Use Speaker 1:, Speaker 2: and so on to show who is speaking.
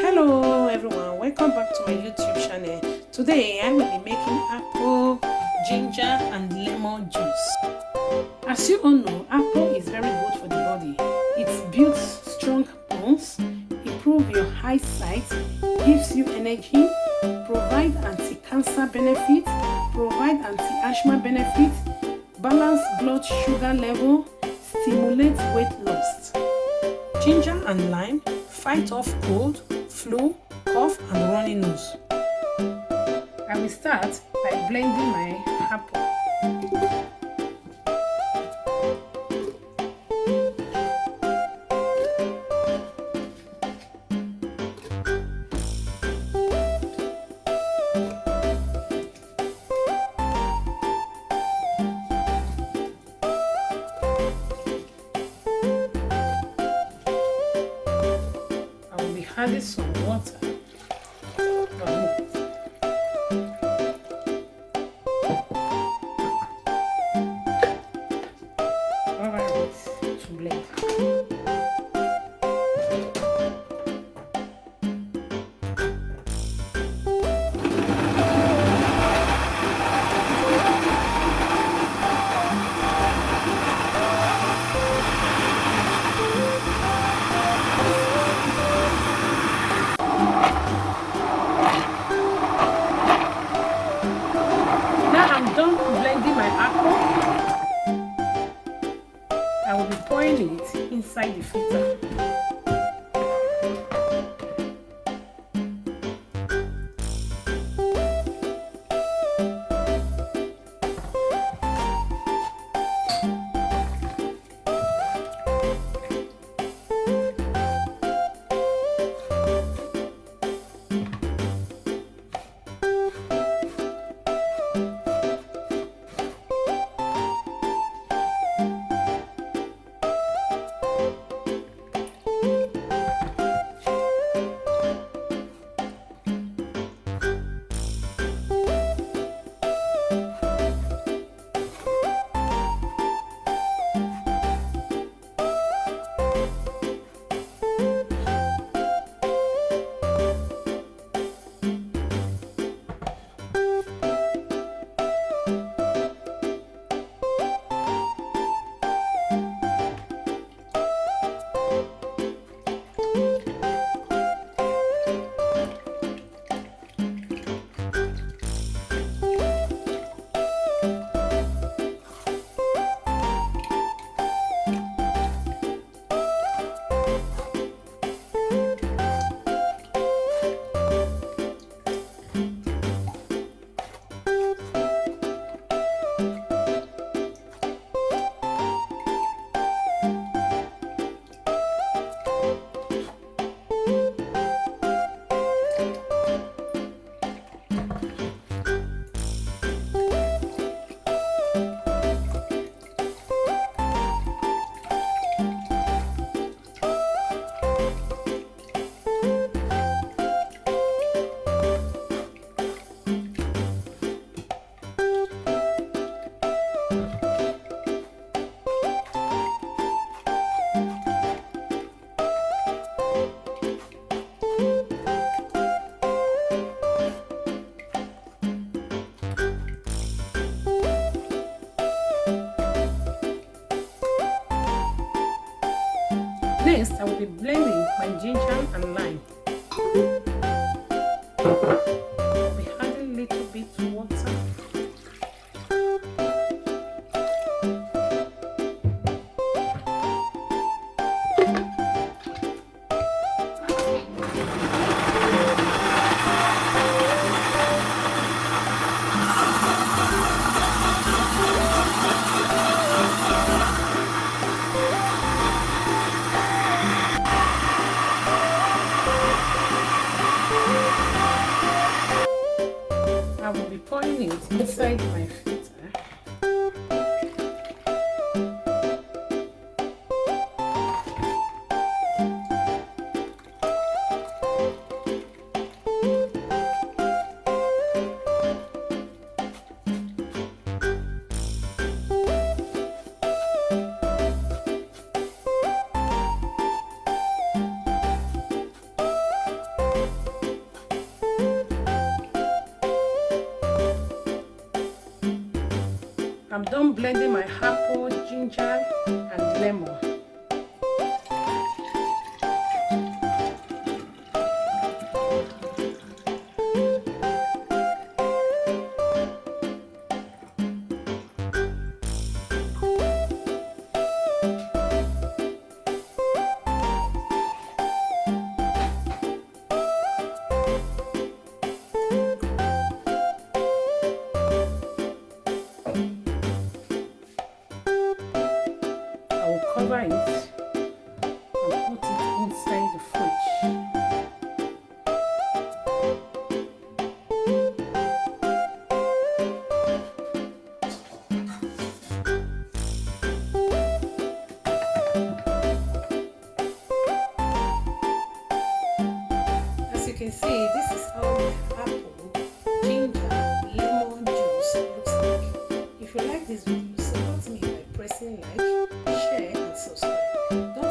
Speaker 1: Hello everyone, welcome back to my YouTube channel. Today I will be making apple, ginger and lemon juice. As you all know, apple is very good for the body. It builds strong bones, improves your eyesight, gives you energy, provides anti-cancer benefits, provides anti-asthma benefits, balance blood sugar level, stimulates weight loss. Ginger and lime fight off cold, flu, cough and runny nose. I will start by blending my apple. I will be adding some water. To blend. Now I'm done blending my apple. I will be pouring it inside the filter. Next, I will be blending my ginger and lime. I'll be adding a little bit of water. I will be pouring it inside my filter. I'm done blending my apple, ginger, and lemon. I will cover it and put it inside the fridge. As you can see, this is how the apple, ginger, lemon juice looks like. If you like this video, support me by pressing like, share and subscribe. Don't